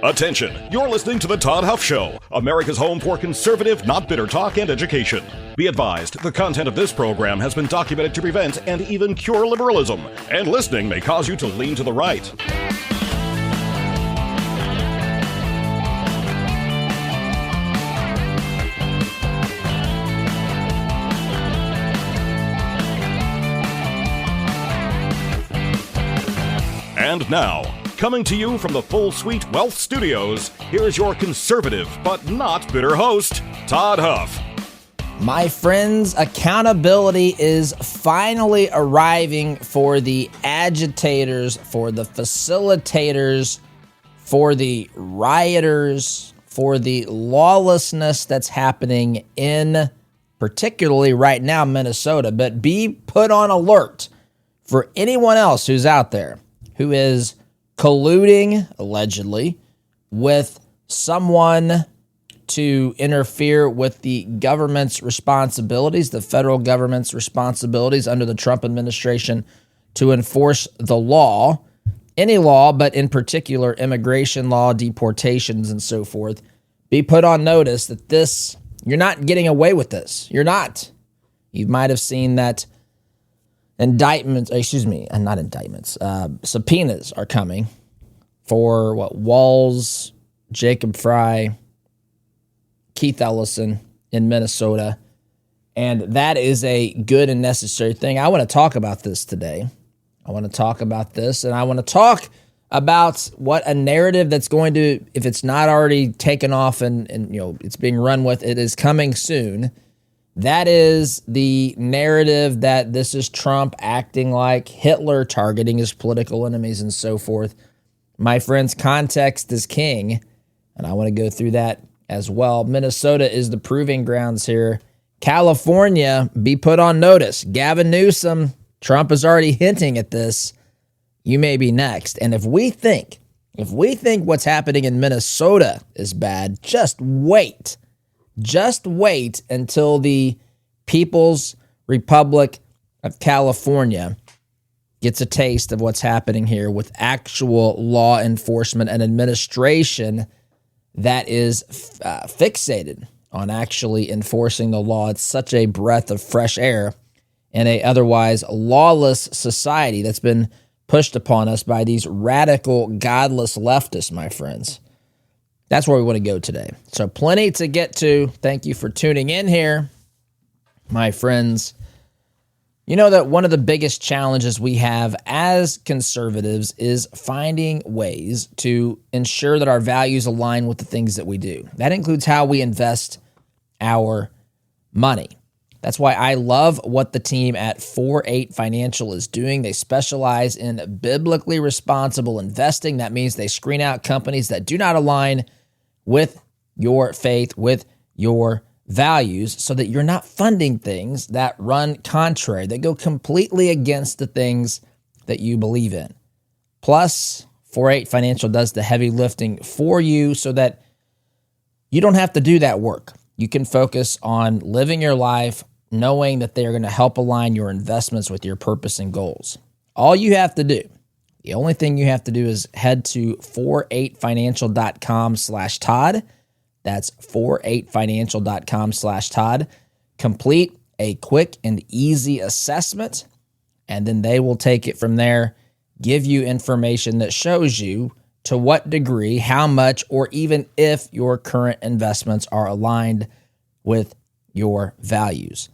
Attention, you're listening to The Todd Huff Show, America's home for conservative, not bitter talk and education. Be advised, the content of this program has been documented to prevent and even cure liberalism, and listening may cause you to lean to the right. And now, coming to you from the Full Suite Wealth Studios, here is your conservative but not bitter host, Todd Huff. My friends, accountability is finally arriving for the agitators, for the facilitators, for the rioters, for the lawlessness that's happening in, particularly right now, Minnesota. But be put on alert for anyone else who's out there who is colluding, allegedly, with someone to interfere with the government's responsibilities, the federal government's responsibilities under the Trump administration to enforce the law, any law, but in particular immigration law, deportations, and so forth. Be put on notice that you're not getting away with this. You're not. You might have seen that subpoenas are coming for Walz, Jacob Frey, Keith Ellison in Minnesota. And that is a good and necessary thing. I want to talk about this today. And I want to talk about what a narrative that's going to, if it's not already taken off and it's being run with, it is coming soon. That is the narrative that this is Trump acting like Hitler, targeting his political enemies and so forth. My friends, context is king, and I want to go through that as well. Minnesota is the proving grounds here. California, be put on notice. Gavin Newsom, Trump is already hinting at this. You may be next. And if we think what's happening in Minnesota is bad, just wait. Just wait until the People's Republic of California gets a taste of what's happening here with actual law enforcement and administration that is fixated on actually enforcing the law. It's such a breath of fresh air in a otherwise lawless society that's been pushed upon us by these radical, godless leftists, my friends. That's where we want to go today. So plenty to get to. Thank you for tuning in here, my friends. You know that one of the biggest challenges we have as conservatives is finding ways to ensure that our values align with the things that we do. That includes how we invest our money. That's why I love what the team at 4-8 Financial is doing. They specialize in biblically responsible investing. That means they screen out companies that do not align with your faith, with your values, so that you're not funding things that run contrary, that go completely against the things that you believe in. Plus, 4-8 Financial does the heavy lifting for you so that you don't have to do that work. You can focus on living your life, knowing that they are going to help align your investments with your purpose and goals. All you have to do, the only thing you have to do is head to 48financial.com/Todd. That's 48financial.com/Todd. Complete a quick and easy assessment, and then they will take it from there, give you information that shows you to what degree, how much, or even if your current investments are aligned with your values.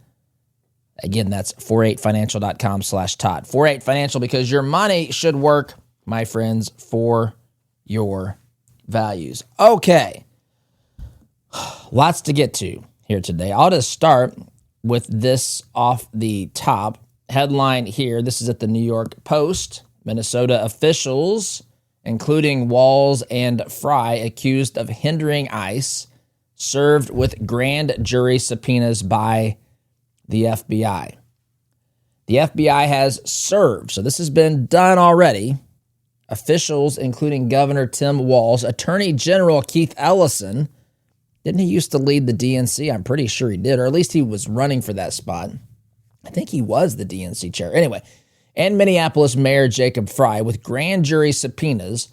Again, that's 48financial.com/Todd. 4-8 Financial, because your money should work, my friends, for your values. Okay. Lots to get to here today. I'll just start with this off the top. Headline here. This is at the New York Post. Minnesota officials, including Walz and Frey, accused of hindering ICE, served with grand jury subpoenas by the FBI. The FBI has served, so this has been done already, officials including Governor Tim Walz, Attorney General Keith Ellison. Didn't he used to lead the DNC? I'm pretty sure he did, or at least he was running for that spot. I think he was the DNC chair. Anyway, and Minneapolis Mayor Jacob Frey with grand jury subpoenas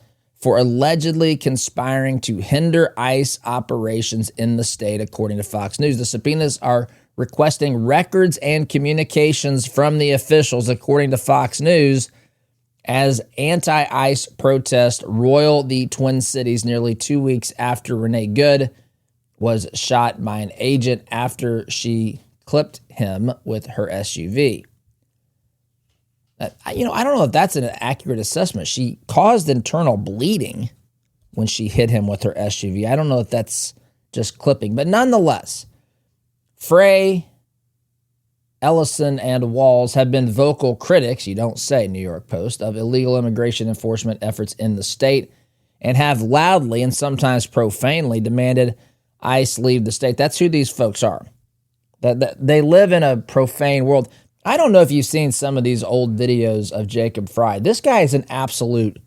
for allegedly conspiring to hinder ICE operations in the state, according to Fox News. The subpoenas are requesting records and communications from the officials, according to Fox News, as anti-ICE protests roil the Twin Cities nearly 2 weeks after Renee Good was shot by an agent after she clipped him with her SUV. I don't know if that's an accurate assessment. She caused internal bleeding when she hit him with her SUV. I don't know if that's just clipping, but nonetheless, Frey, Ellison, and Walz have been vocal critics, you don't say, New York Post, of illegal immigration enforcement efforts in the state and have loudly and sometimes profanely demanded ICE leave the state. That's who these folks are. They live in a profane world. I don't know if you've seen some of these old videos of Jacob Frey. This guy is an absolute,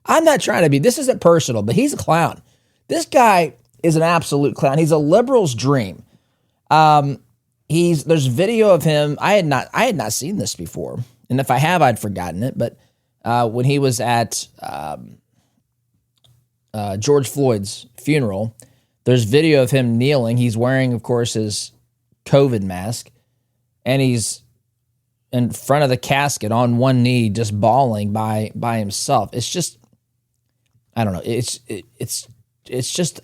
I'm not trying to be, this isn't personal, but he's a clown. This guy is an absolute clown. He's a liberal's dream. There's video of him. I had not seen this before. And if I have, I'd forgotten it. But when he was at George Floyd's funeral, there's video of him kneeling. He's wearing, of course, his COVID mask. And he's in front of the casket on one knee, just bawling by himself. It's just, I don't know. It's just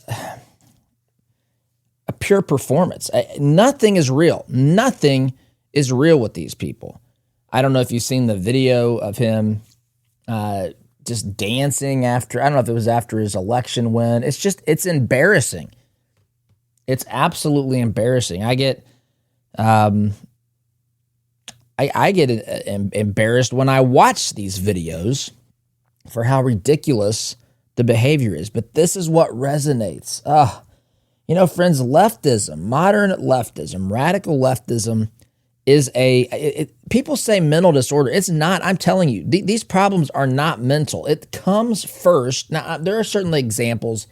a pure performance. Nothing is real. Nothing is real with these people. I don't know if you've seen the video of him just dancing after. I don't know if it was after his election win. It's embarrassing. It's absolutely embarrassing. I get embarrassed when I watch these videos for how ridiculous the behavior is. But this is what resonates. Friends, leftism, modern leftism, radical leftism is people say mental disorder. It's not. I'm telling you, these problems are not mental. It comes first. Now, there are certainly examples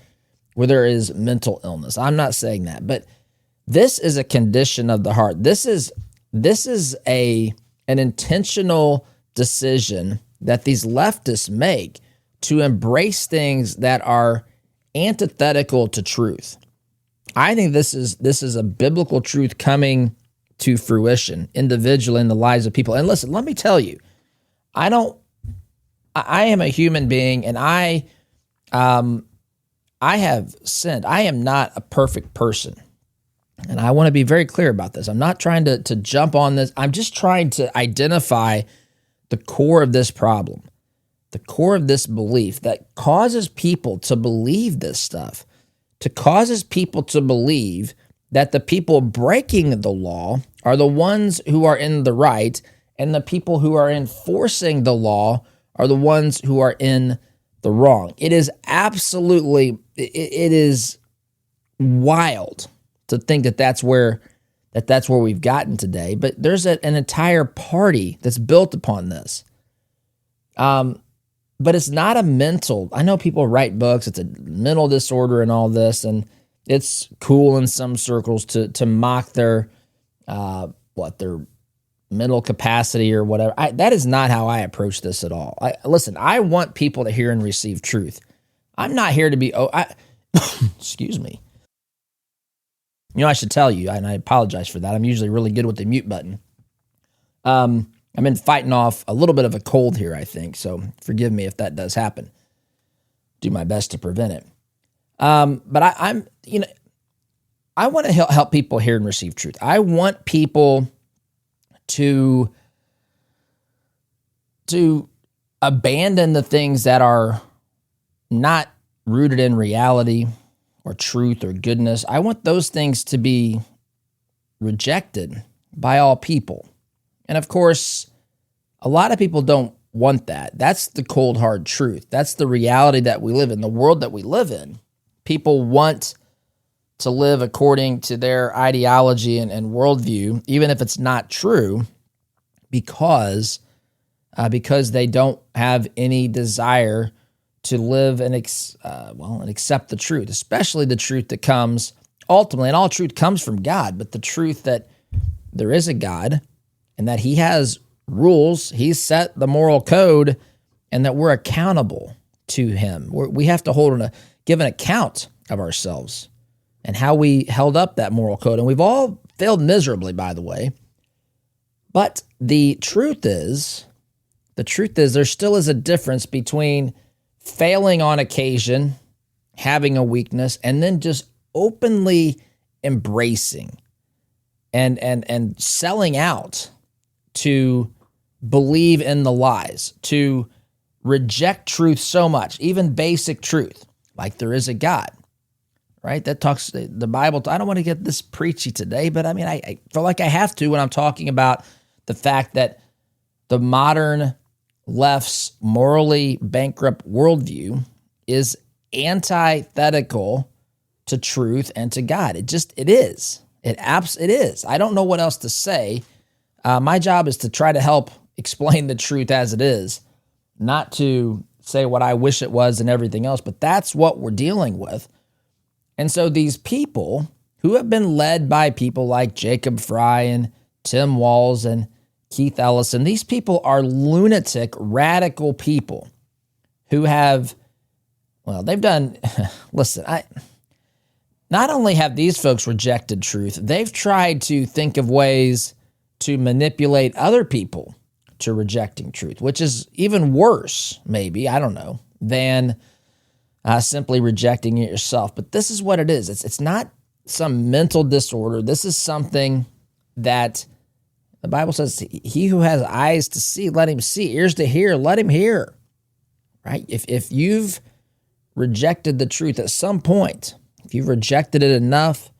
where there is mental illness. I'm not saying that. But this is a condition of the heart. This is an intentional decision that these leftists make to embrace things that are antithetical to truth. I think this is a biblical truth coming to fruition individually in the lives of people. And listen, let me tell you, I am a human being, and I have sinned. I am not a perfect person. And I want to be very clear about this. I'm not trying to jump on this. I'm just trying to identify the core of this problem, the core of this belief that causes people to believe this stuff, causes people to believe that the people breaking the law are the ones who are in the right, and the people who are enforcing the law are the ones who are in the wrong. It is absolutely, it is wild to think that that's where we've gotten today. But there's an entire party that's built upon this. But it's not a mental. I know people write books. It's a mental disorder and all this, and it's cool in some circles to mock their mental capacity or whatever. That is not how I approach this at all. Listen, I want people to hear and receive truth. I'm not here to be. Excuse me. I should tell you, and I apologize for that. I'm usually really good with the mute button. I've been fighting off a little bit of a cold here, I think, so forgive me if that does happen. Do my best to prevent it. But I want to help people hear and receive truth. I want people to abandon the things that are not rooted in reality or truth or goodness. I want those things to be rejected by all people. And of course, a lot of people don't want that. That's the cold, hard truth. That's the reality that we live in, the world that we live in. People want to live according to their ideology and worldview, even if it's not true, because they don't have any desire to live and accept the truth, especially the truth that comes ultimately, and all truth comes from God, but the truth that there is a God and that he has rules, he's set the moral code, and that we're accountable to him. We have to give an account of ourselves and how we held up that moral code. And we've all failed miserably, by the way. But the truth is there still is a difference between failing on occasion, having a weakness, and then just openly embracing and selling out to believe in the lies, to reject truth so much, even basic truth, like there is a God, right? That talks, the Bible, I don't want to get this preachy today, but I mean, I feel like I have to when I'm talking about the fact that the modern left's morally bankrupt worldview is antithetical to truth and to God. It is. It is. I don't know what else to say. My job is to try to help explain the truth as it is, not to say what I wish it was and everything else, but that's what we're dealing with. And so these people who have been led by people like Jacob Frey and Tim Walz and Keith Ellison, these people are lunatic, radical people who have, they've done, listen, not only have these folks rejected truth, they've tried to think of ways to manipulate other people to rejecting truth, which is even worse, maybe, I don't know, than simply rejecting it yourself. But this is what it is. It's not some mental disorder. This is something that the Bible says, he who has eyes to see, let him see, ears to hear, let him hear, right? If you've rejected the truth at some point, if you've rejected it enough,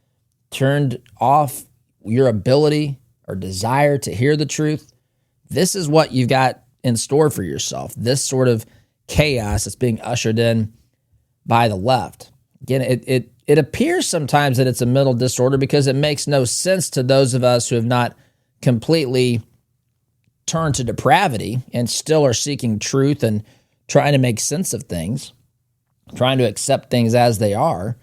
turned off your ability or desire to hear the truth, this is what you've got in store for yourself, this sort of chaos that's being ushered in by the left. Again, it appears sometimes that it's a mental disorder because it makes no sense to those of us who have not completely turned to depravity and still are seeking truth and trying to make sense of things, trying to accept things as they are,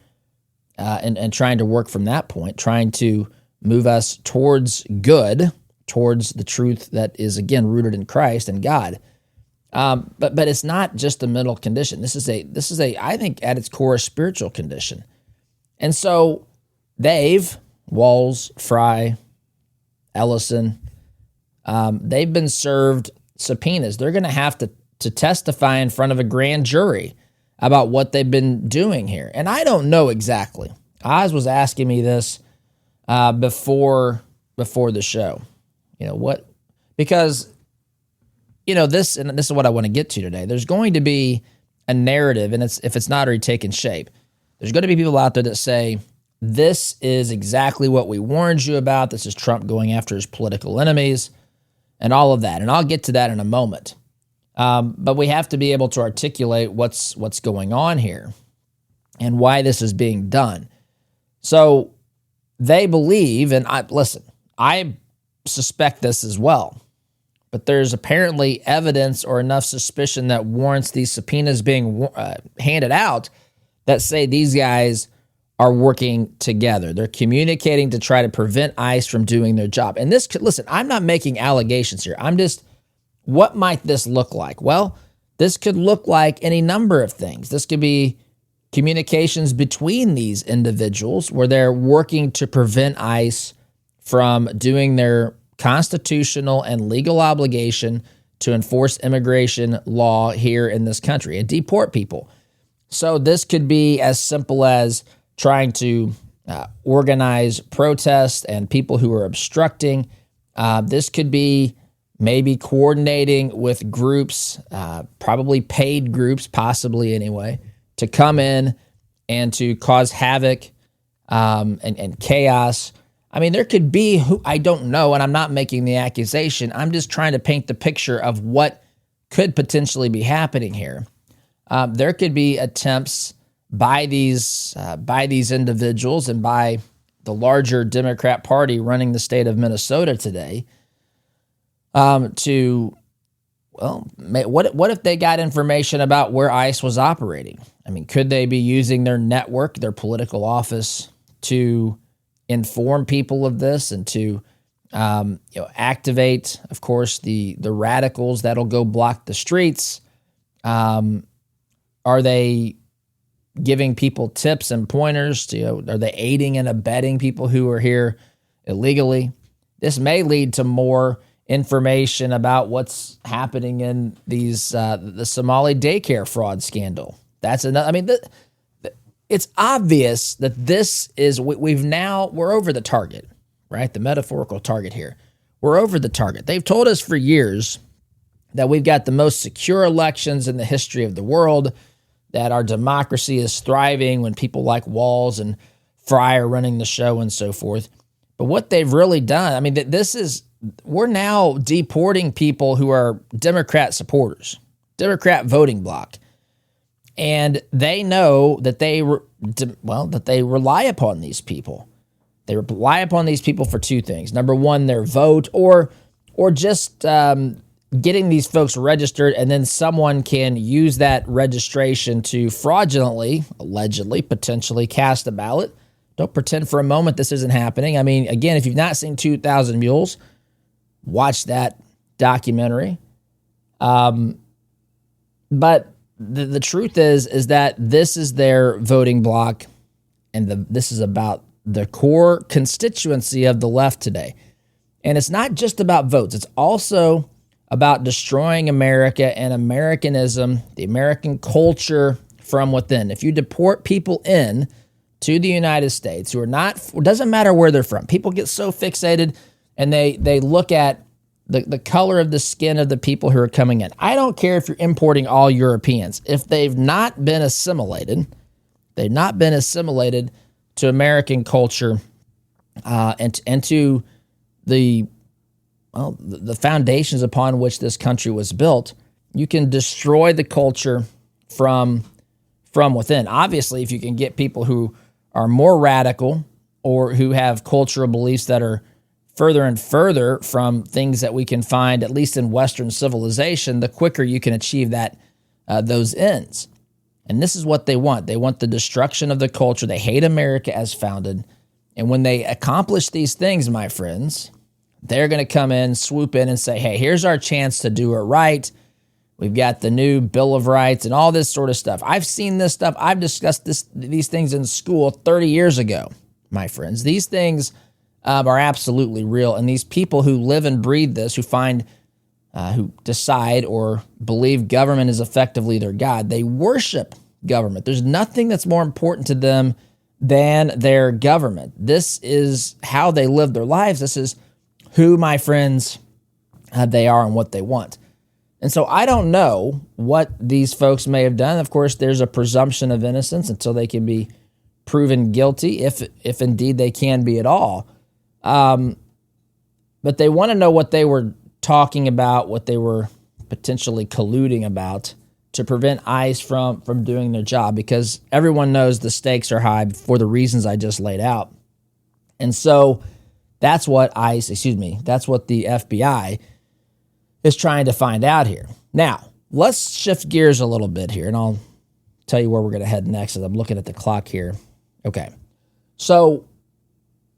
and trying to work from that point, trying to move us towards good, towards the truth that is, again, rooted in Christ and God. But it's not just a mental condition. This is a I think at its core, a spiritual condition. And so Walz, Frey, Ellison, they've been served subpoenas. They're going to have to testify in front of a grand jury about what they've been doing here. And I don't know exactly. Oz was asking me this before the show. Because this is what I want to get to today. There's going to be a narrative, and if it's not already taken shape, there's going to be people out there that say, this is exactly what we warned you about. This is Trump going after his political enemies and all of that. And I'll get to that in a moment. But we have to be able to articulate what's going on here and why this is being done. So they believe, and I suspect this as well, but there's apparently evidence or enough suspicion that warrants these subpoenas being handed out that say these guys are working together. They're communicating to try to prevent ICE from doing their job. And this could, I'm not making allegations here. I'm just, what might this look like? Well, this could look like any number of things. This could be communications between these individuals where they're working to prevent ICE from doing their constitutional and legal obligation to enforce immigration law here in this country and deport people. So this could be as simple as trying to organize protests and people who are obstructing. This could be maybe coordinating with groups, probably paid groups, possibly anyway, to come in and to cause havoc and chaos. I mean, there could be, I don't know, and I'm not making the accusation. I'm just trying to paint the picture of what could potentially be happening here. There could be attempts by these individuals and by the larger Democrat Party running the state of Minnesota today to, what if they got information about where ICE was operating? I mean, could they be using their network, their political office, to inform people of this and to activate, of course, the radicals that'll go block the streets? Are they giving people tips and pointers? Are they aiding and abetting people who are here illegally? This may lead to more information about what's happening in these the Somali daycare fraud scandal. That's another. I mean, it's obvious that this is we're over the target, right? The metaphorical target here. We're over the target. They've told us for years that we've got the most secure elections in the history of the world, that our democracy is thriving when people like Walz and Frey are running the show and so forth. But what they've really done, I mean, we're now deporting people who are Democrat supporters, Democrat voting bloc. And they know that they rely upon these people. They rely upon these people for two things. Number one, their vote, or just getting these folks registered, and then someone can use that registration to fraudulently, allegedly, potentially cast a ballot. Don't pretend for a moment this isn't happening. I mean, again, if you've not seen 2,000 Mules, watch that documentary. But the truth is that this is their voting bloc, and this is about the core constituency of the left today. And it's not just about votes. It's also about destroying America and Americanism, the American culture from within. If you deport people in to the United States who are not, it doesn't matter where they're from. People get so fixated and they look at the color of the skin of the people who are coming in. I don't care if you're importing all Europeans. If they've not been assimilated to American culture and to the foundations upon which this country was built, you can destroy the culture from within. Obviously, if you can get people who are more radical or who have cultural beliefs that are further and further from things that we can find, at least in Western civilization, the quicker you can achieve that those ends. And this is what they want. They want the destruction of the culture. They hate America as founded. And when they accomplish these things, my friends, they're going to come in, swoop in, and say, hey, here's our chance to do it right. We've got the new Bill of Rights and all this sort of stuff. I've seen this stuff. I've discussed these things in school 30 years ago, my friends. These things are absolutely real. And these people who live and breathe this, who decide or believe government is effectively their God, they worship government. There's nothing that's more important to them than their government. This is how they live their lives. This is who, my friends, they are and what they want. And so I don't know what these folks may have done. Of course, there's a presumption of innocence until they can be proven guilty, if indeed they can be at all. But they want to know what they were talking about, what they were potentially colluding about to prevent ICE from doing their job, because everyone knows the stakes are high for the reasons I just laid out. And so that's what that's what the FBI is trying to find out here. Now, let's shift gears a little bit here, and I'll tell you where we're going to head next as I'm looking at the clock here. Okay, so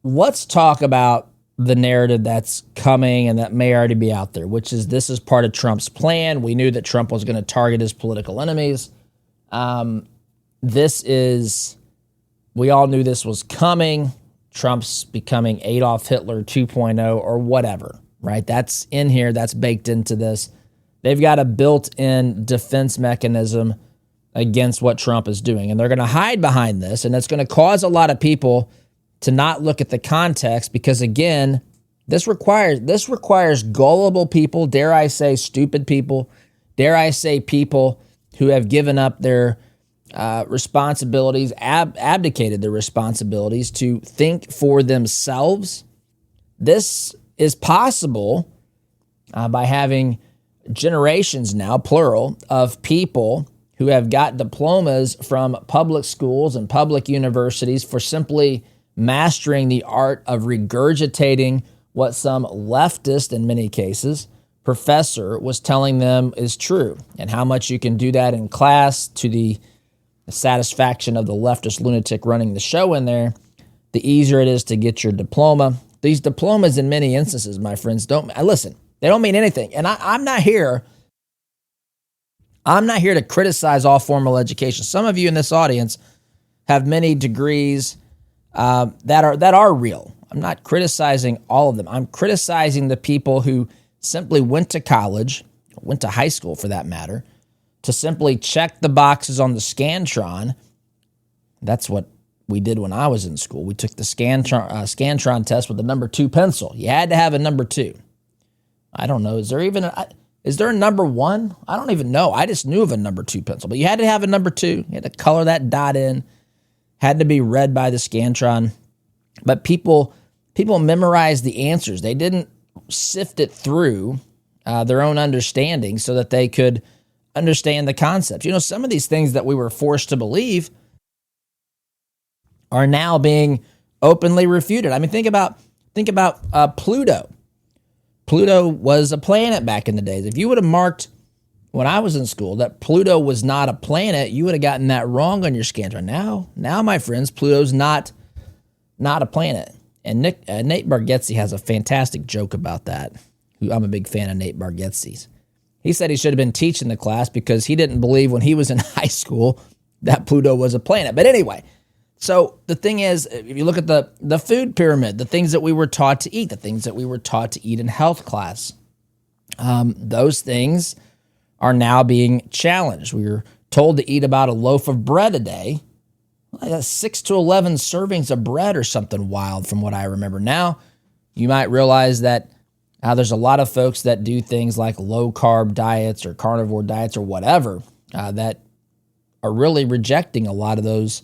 let's talk about the narrative that's coming and that may already be out there, which is this is part of Trump's plan. We knew that Trump was going to target his political enemies. We all knew this was coming. Trump's becoming Adolf Hitler 2.0 or whatever, right? That's in here. That's baked into this. They've got a built-in defense mechanism against what Trump is doing, and they're going to hide behind this, and it's going to cause a lot of people to not look at the context because, again, this requires gullible people, dare I say stupid people, dare I say people who have given up their responsibilities, abdicated their responsibilities to think for themselves. This is possible by having generations now, plural, of people who have got diplomas from public schools and public universities for simply mastering the art of regurgitating what some leftist, in many cases, professor was telling them is true, and how much you can do that in class to the satisfaction of the leftist lunatic running the show in there, the easier it is to get your diploma. These diplomas, in many instances, my friends, they don't mean anything. And I'm not here I'm not here to criticize all formal education. Some of you in this audience have many degrees that are real. I'm not criticizing all of them. I'm criticizing the people who simply went to college, went to high school for that matter, to simply check the boxes on the Scantron. That's what we did when I was in school. We took the Scantron test with the number 2 pencil. You had to have a number 2. I don't know. Is there a number 1? I don't even know. I just knew of a number 2 pencil, but you had to have a number 2. You had to color that dot in. Had to be read by the Scantron. But people memorized the answers. They didn't sift it through their own understanding so that they could understand the concepts. You know, some of these things that we were forced to believe are now being openly refuted. I mean, think about Pluto. Pluto was a planet back in the days. If you would have marked when I was in school that Pluto was not a planet, you would have gotten that wrong on your Scantron. Now, my friends, Pluto's not a planet. And Nate Bargatze has a fantastic joke about that. I'm a big fan of Nate Bargatze's. He said he should have been teaching the class because he didn't believe when he was in high school that Pluto was a planet. But anyway, so the thing is, if you look at the food pyramid, the things that we were taught to eat, the things that we were taught to eat in health class, those things are now being challenged. We were told to eat about a loaf of bread a day. Well, that's 6 to 11 servings of bread or something wild from what I remember. Now, you might realize that there's a lot of folks that do things like low-carb diets or carnivore diets or whatever that are really rejecting a lot of those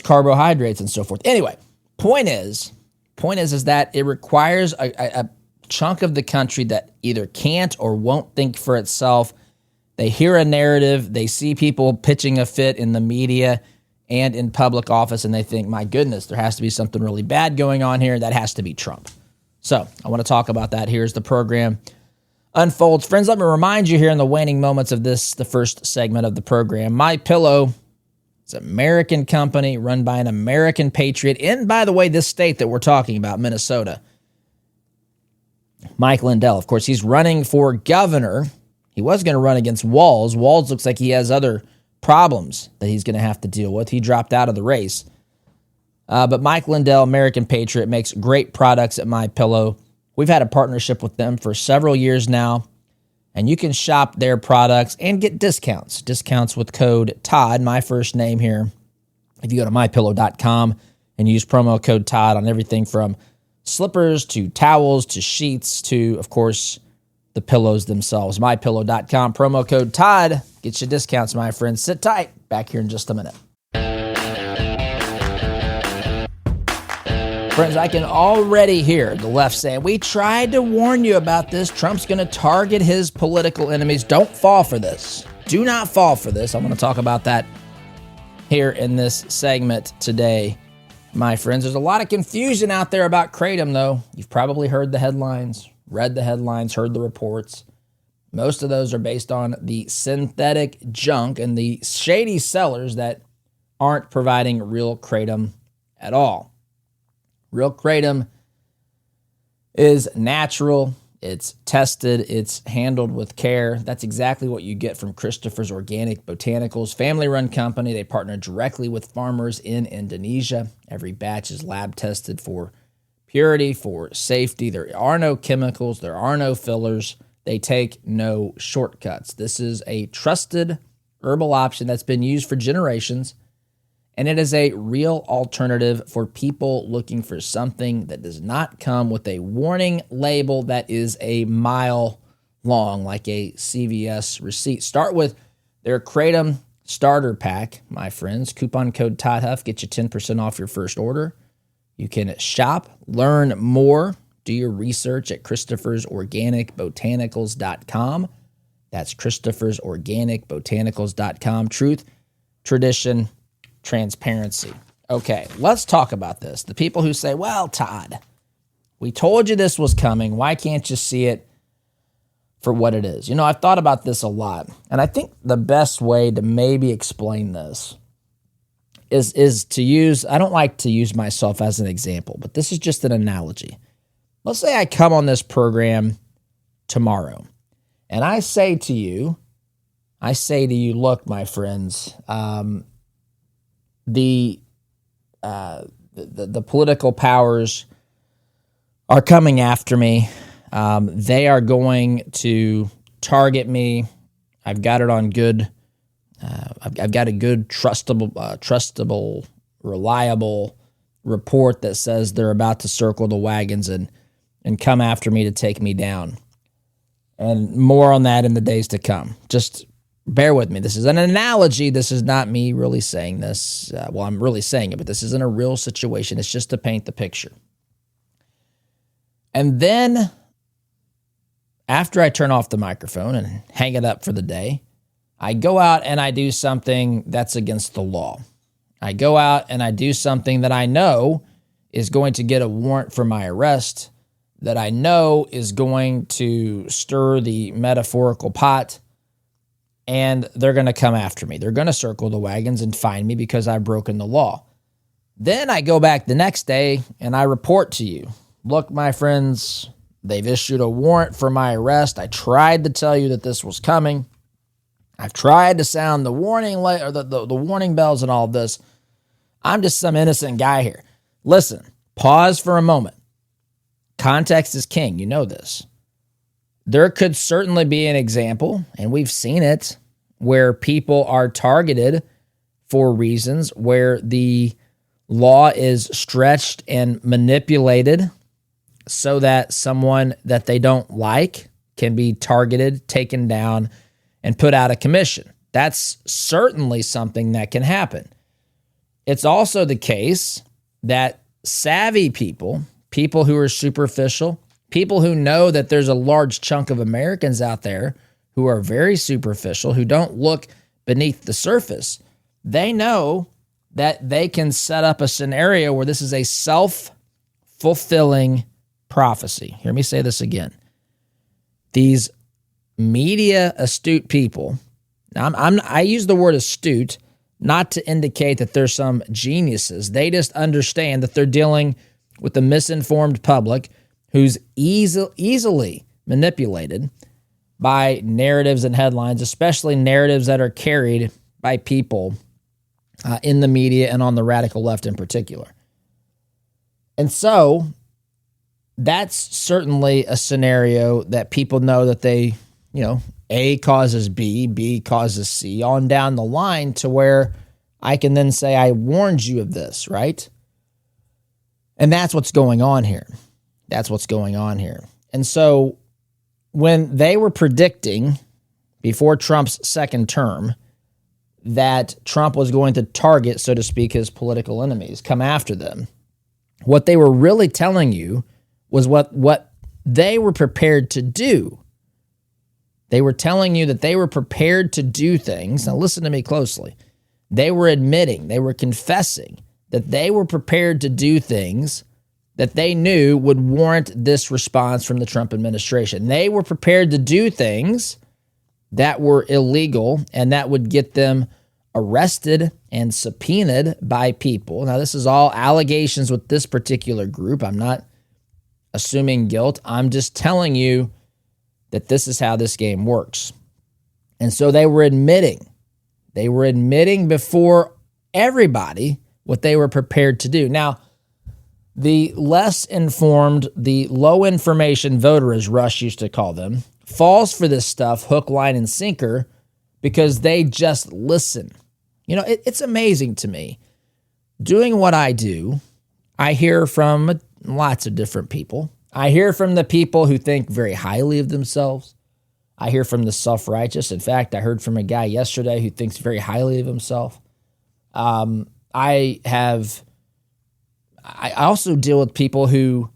carbohydrates and so forth. Anyway, point is that it requires a chunk of the country that either can't or won't think for itself. They hear a narrative, they see people pitching a fit in the media and in public office, and they think, my goodness, there has to be something really bad going on here. That has to be Trump. So I want to talk about that here as the program unfolds. Friends, let me remind you here in the waning moments of the first segment of the program, MyPillow, it's an American company run by an American patriot in, by the way, this state that we're talking about, Minnesota. Mike Lindell, of course, he's running for governor. He was going to run against Walz. Walz looks like he has other problems that he's going to have to deal with. He dropped out of the race. But Mike Lindell, American patriot, makes great products at MyPillow. We've had a partnership with them for several years now, and you can shop their products and get discounts. Discounts with code Todd, my first name here. If you go to mypillow.com and use promo code Todd on everything from slippers to towels to sheets to, of course, the pillows themselves. MyPillow.com, promo code Todd. Get you discounts, my friends. Sit tight. Back here in just a minute. Friends, I can already hear the left saying, we tried to warn you about this. Trump's going to target his political enemies. Don't fall for this. Do not fall for this. I'm going to talk about that here in this segment today, my friends. There's a lot of confusion out there about Kratom, though. You've probably heard the headlines, read the headlines, heard the reports. Most of those are based on the synthetic junk and the shady sellers that aren't providing real Kratom at all. Real Kratom is natural, it's tested, it's handled with care. That's exactly what you get from Christopher's Organic Botanicals, family-run company. They partner directly with farmers in Indonesia. Every batch is lab tested for purity, for safety. There are no chemicals, there are no fillers. They take no shortcuts. This is a trusted herbal option that's been used for generations, and it is a real alternative for people looking for something that does not come with a warning label that is a mile long, like a CVS receipt. Start with their Kratom Starter Pack, my friends. Coupon code Todd Huff gets you 10% off your first order. You can shop, learn more, do your research at Christopher'sOrganicBotanicals.com. That's Christopher'sOrganicBotanicals.com. Truth, tradition, transparency. Okay, let's talk about this. The people who say, well, Todd, we told you this was coming. Why can't you see it for what it is? You know, I've thought about this a lot, and I think the best way to maybe explain this is to use, I don't like to use myself as an example, but this is just an analogy. Let's say I come on this program tomorrow, and I say to you, I say to you, look, my friends, the political powers are coming after me. They are going to target me. I've got it on good. I've got a good, trustable, reliable report that says they're about to circle the wagons and come after me to take me down. And more on that in the days to come. Just bear with me. This is an analogy. This is not me really saying this. I'm really saying it, but this isn't a real situation. It's just to paint the picture. And then after I turn off the microphone and hang it up for the day, I go out and I do something that's against the law. I go out and I do something that I know is going to get a warrant for my arrest, that I know is going to stir the metaphorical pot, and they're going to come after me. They're going to circle the wagons and find me because I've broken the law. Then I go back the next day and I report to you, look, my friends, they've issued a warrant for my arrest. I tried to tell you that this was coming. I've tried to sound the warning or the warning bells and all of this. I'm just some innocent guy here. Listen, pause for a moment. Context is king. You know this. There could certainly be an example, and we've seen it, where people are targeted for reasons where the law is stretched and manipulated so that someone that they don't like can be targeted, taken down, and put out of commission. That's certainly something that can happen. It's also the case that savvy people who are superficial, people who know that there's a large chunk of Americans out there who are very superficial, who don't look beneath the surface, they know that they can set up a scenario where this is a self-fulfilling prophecy. Hear me say this again. These media astute people, now I use the word astute not to indicate that they're some geniuses. They just understand that they're dealing with a misinformed public who's easily manipulated by narratives and headlines, especially narratives that are carried by people in the media and on the radical left in particular. And so that's certainly a scenario that people know that they, A causes B, B causes C, on down the line to where I can then say, I warned you of this, right? And that's what's going on here. That's what's going on here. And so when they were predicting before Trump's second term that Trump was going to target, so to speak, his political enemies, come after them, what they were really telling you was what they were prepared to do. They were telling you that they were prepared to do things. Now listen to me closely. They were admitting, they were confessing that they were prepared to do things that they knew would warrant this response from the Trump administration. They were prepared to do things that were illegal and that would get them arrested and subpoenaed by people. Now, this is all allegations with this particular group. I'm not assuming guilt. I'm just telling you that this is how this game works. And so they were admitting before everybody what they were prepared to do. Now, the less informed, the low information voter, as Rush used to call them, falls for this stuff hook, line, and sinker because they just listen. It's amazing to me. Doing what I do, I hear from lots of different people. I hear from the people who think very highly of themselves. I hear from the self-righteous. In fact, I heard from a guy yesterday who thinks very highly of himself. I also deal with people who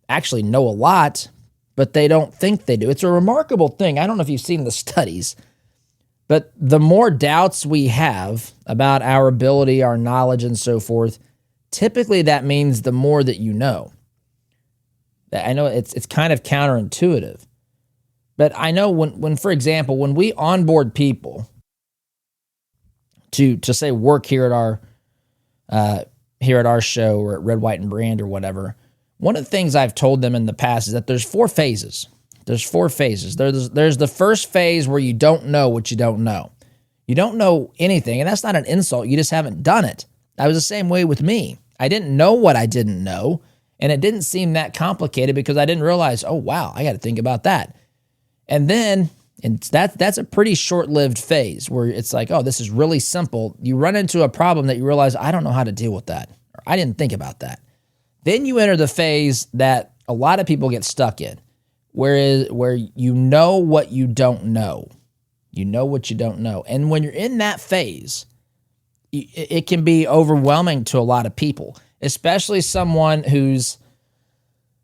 actually know a lot, but they don't think they do. It's a remarkable thing. I don't know if you've seen the studies, but the more doubts we have about our ability, our knowledge, and so forth, typically that means the more that you know. I know it's kind of counterintuitive, but I know when for example, when we onboard people to say work here at our show or at Red, White, and Brand or whatever, one of the things I've told them in the past is that there's 4 phases. There's 4 phases. There's the first phase where you don't know what you don't know. You don't know anything, and that's not an insult. You just haven't done it. I was the same way with me. I didn't know what I didn't know, and it didn't seem that complicated because I didn't realize, oh, wow, I got to think about that. And then that's a pretty short-lived phase where it's like, oh, this is really simple. You run into a problem that you realize, I don't know how to deal with that, or I didn't think about that. Then you enter the phase that a lot of people get stuck in, where you know what you don't know. You know what you don't know. And when you're in that phase, it can be overwhelming to a lot of people, especially someone who's,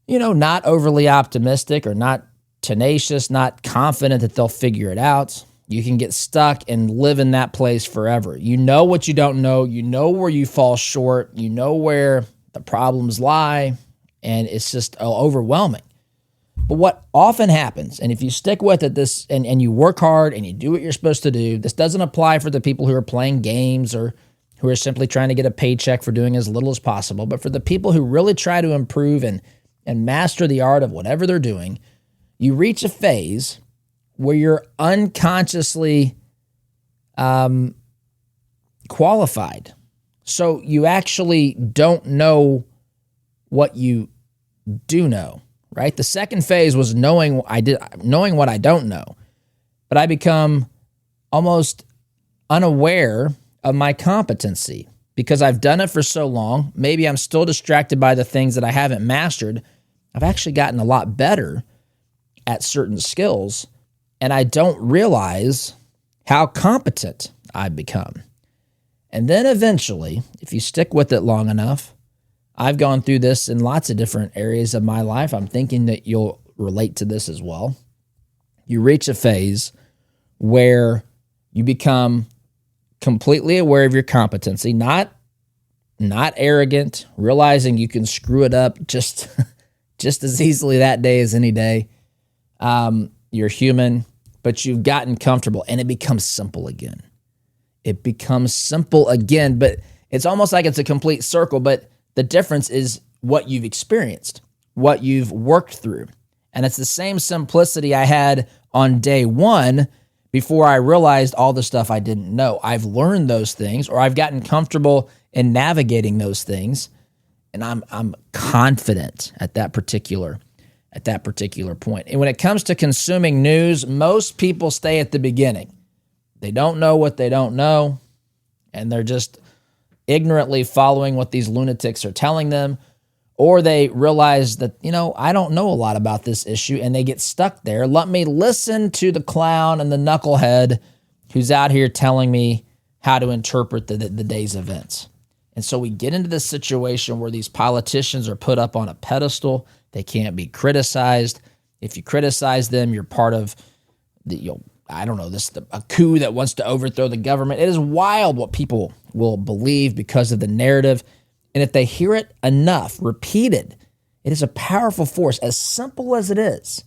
not overly optimistic or not tenacious, not confident that they'll figure it out. You can get stuck and live in that place forever. You know what you don't know. You know where you fall short. You know where the problems lie, and it's just overwhelming. But what often happens, and if you stick with it, and you work hard and you do what you're supposed to do, this doesn't apply for the people who are playing games or who are simply trying to get a paycheck for doing as little as possible. But for the people who really try to improve and master the art of whatever they're doing, you reach a phase where you're unconsciously qualified. So you actually don't know what you do know, right? The second phase was knowing what I don't know, but I become almost unaware of my competency because I've done it for so long. Maybe I'm still distracted by the things that I haven't mastered. I've actually gotten a lot better at certain skills, and I don't realize how competent I've become. And then eventually, if you stick with it long enough, I've gone through this in lots of different areas of my life. I'm thinking that you'll relate to this as well. You reach a phase where you become completely aware of your competency, not arrogant, realizing you can screw it up just as easily that day as any day. You're human, but you've gotten comfortable, and it becomes simple again. It becomes simple again, but it's almost like it's a complete circle, but the difference is what you've experienced, what you've worked through. And it's the same simplicity I had on day one before I realized all the stuff I didn't know. I've learned those things, or I've gotten comfortable in navigating those things, and I'm confident at that particular point. And when it comes to consuming news, most people stay at the beginning. They don't know what they don't know, and they're just ignorantly following what these lunatics are telling them, or they realize that, I don't know a lot about this issue, and they get stuck there. Let me listen to the clown and the knucklehead who's out here telling me how to interpret the day's events. And so we get into this situation where these politicians are put up on a pedestal. They can't be criticized. If you criticize them, you're part of a coup that wants to overthrow the government. It is wild what people will believe because of the narrative. And if they hear it enough, repeated, it is a powerful force, as simple as it is.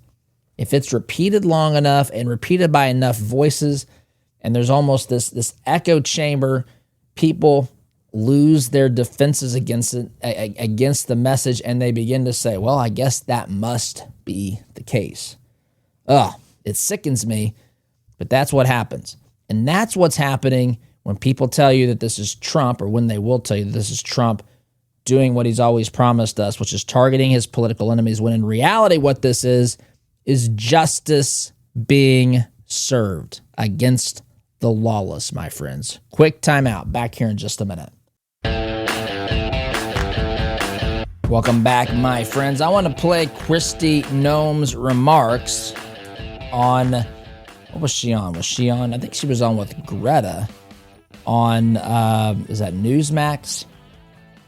If it's repeated long enough and repeated by enough voices, and there's almost this echo chamber, people lose their defenses against the message, and they begin to say, well, I guess that must be the case. It sickens me, but that's what happens. And that's what's happening when people tell you that this is Trump, or when they will tell you that this is Trump doing what he's always promised us, which is targeting his political enemies, when in reality what this is justice being served against the lawless, my friends. Quick timeout. Back here in just a minute. Welcome back, my friends. I want to play Kristi Noem's remarks on, what was she on? I think she was on with Greta on, is that Newsmax?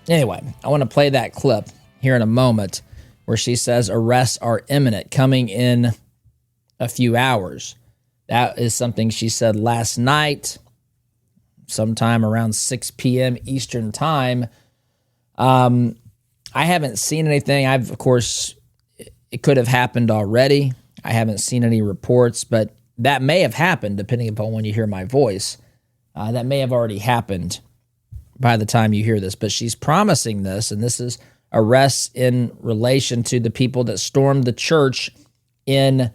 Anyway, I want to play that clip here in a moment where she says arrests are imminent, coming in a few hours. That is something she said last night, sometime around 6 p.m. Eastern time. I haven't seen anything. Of course, it could have happened already. I haven't seen any reports, but that may have happened, depending upon when you hear my voice. That may have already happened by the time you hear this. But she's promising this, and this is arrests in relation to the people that stormed the church in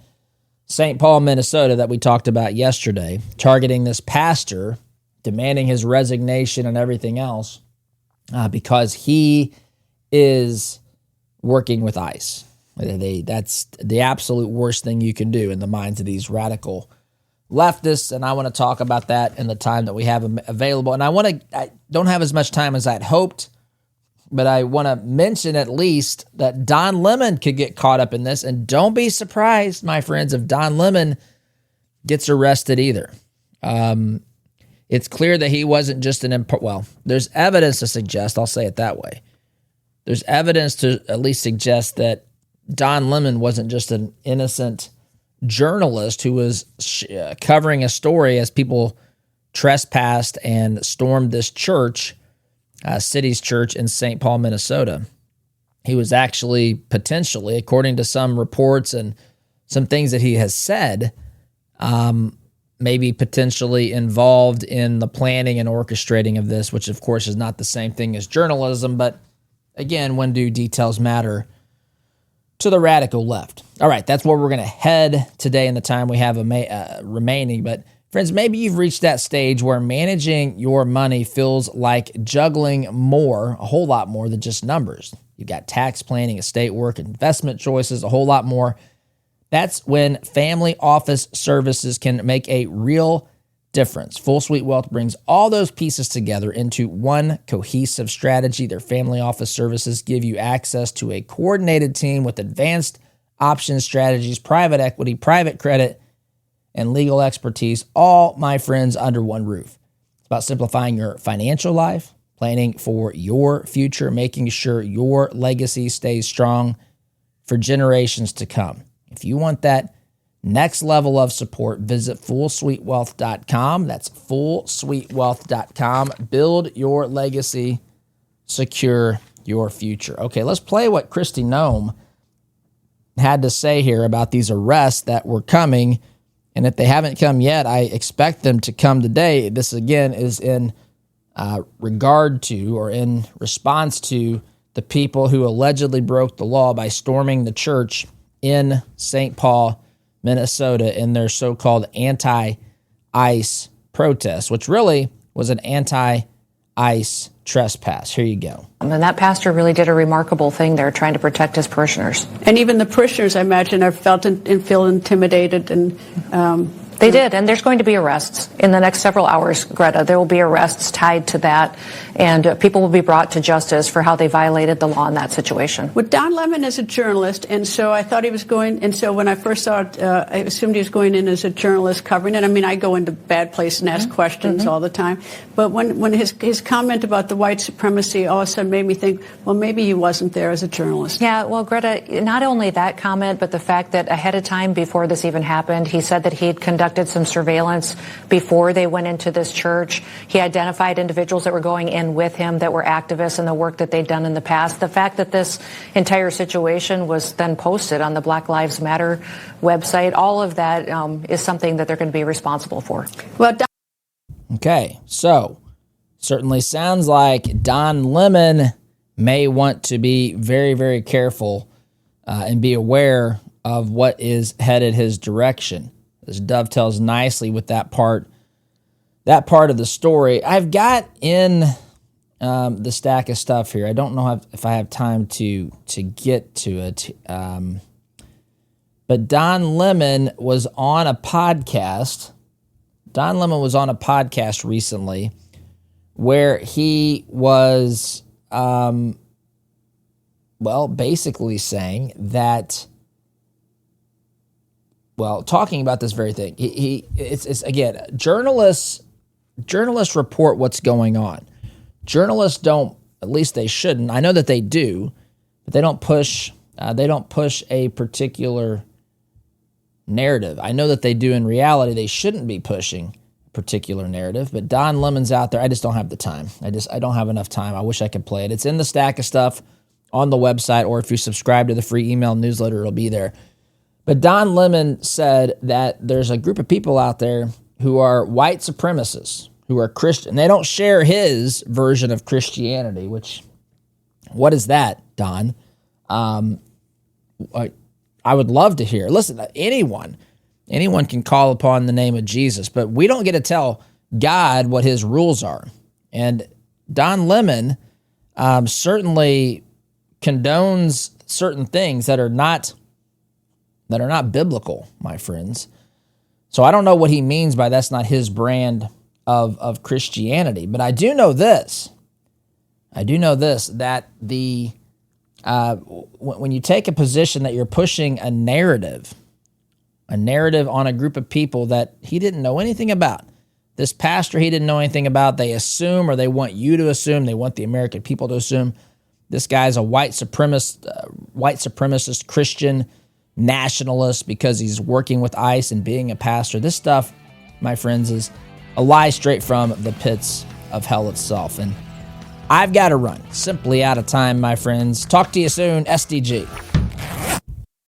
St. Paul, Minnesota, that we talked about yesterday, targeting this pastor, demanding his resignation and everything else because he is working with ICE. That's the absolute worst thing you can do in the minds of these radical leftists, and I want to talk about that in the time that we have available. And I don't have as much time as I'd hoped, but I want to mention at least that Don Lemon could get caught up in this, and don't be surprised, my friends, if Don Lemon gets arrested either. It's clear that he wasn't just there's evidence to suggest, I'll say it that way. There's evidence to at least suggest that Don Lemon wasn't just an innocent journalist who was covering a story as people trespassed and stormed this church, city's church in St. Paul, Minnesota. He was actually potentially, according to some reports and some things that he has said, maybe potentially involved in the planning and orchestrating of this, which of course is not the same thing as journalism. But again, when do details matter to the radical left? All right, that's where we're going to head today in the time we have remaining. But friends, maybe you've reached that stage where managing your money feels like juggling a whole lot more than just numbers. You've got tax planning, estate work, investment choices, a whole lot more. That's when Family Office Services can make a real difference. Full Suite Wealth brings all those pieces together into one cohesive strategy. Their Family Office Services give you access to a coordinated team with advanced option strategies, private equity, private credit, and legal expertise, all, my friends, under one roof. It's about simplifying your financial life, planning for your future, making sure your legacy stays strong for generations to come. If you want that next level of support, visit fullsuitewealth.com. That's fullsuitewealth.com. Build your legacy, secure your future. Okay, let's play what Kristi Noem had to say here about these arrests that were coming. And if they haven't come yet, I expect them to come today. This, again, is in regard to or in response to the people who allegedly broke the law by storming the church in St. Paul, Minnesota, in their so-called anti-ICE protest, which really was an anti-ICE trespass. Here you go. And that pastor really did a remarkable thing there, trying to protect his parishioners. And even the parishioners, I imagine, have felt and feel intimidated. And they did, and there's going to be arrests in the next several hours, Greta. There will be arrests tied to that, and people will be brought to justice for how they violated the law in that situation. Well, Don Lemon is a journalist, and so I thought he was going, and so when I first saw it, I assumed he was going in as a journalist covering it. I mean, I go into bad places and ask questions all the time, but when his comment about the white supremacy all of a sudden made me think, well, maybe he wasn't there as a journalist. Yeah, well, Greta, not only that comment, but the fact that ahead of time, before this even happened, he said that he had conducted some surveillance before they went into this church. He identified individuals that were going in with him that were activists in the work that they'd done in the past. The fact that this entire situation was then posted on the Black Lives Matter website, all of that is something that they're going to be responsible for. Well, Okay, so certainly sounds like Don Lemon may want to be very, very careful and be aware of what is headed his direction. This dovetails nicely with that part of the story. I've got in the stack of stuff here. I don't know if I have time to get to it. But Don Lemon was on a podcast. Don Lemon was on a podcast recently where he was, basically saying that, talking about this very thing. It's again, journalists report what's going on. Journalists don't, at least they shouldn't. I know that they do, but they don't push a particular narrative. I know that they do in reality. They shouldn't be pushing a particular narrative, but Don Lemon's out there. I just don't have the time. I don't have enough time. I wish I could play it. It's in the stack of stuff on the website, or if you subscribe to the free email newsletter, it'll be there. But Don Lemon said that there's a group of people out there who are white supremacists, who are Christian. They don't share his version of Christianity, what is that, Don? I I would love to hear. Listen, anyone can call upon the name of Jesus, but we don't get to tell God what his rules are. And Don Lemon certainly condones certain things that are not biblical, my friends. So I don't know what he means by that's not his brand of Christianity. But I do know this. That when you take a position that you're pushing a narrative on a group of people that he didn't know anything about, this pastor he didn't know anything about, they assume, or they want you to assume, they want the American people to assume, this guy's a white supremacist Christian nationalist because he's working with ICE and being a pastor. This stuff, my friends, is a lie straight from the pits of hell itself. And I've got to run. Simply out of time, my friends. Talk to you soon. SDG.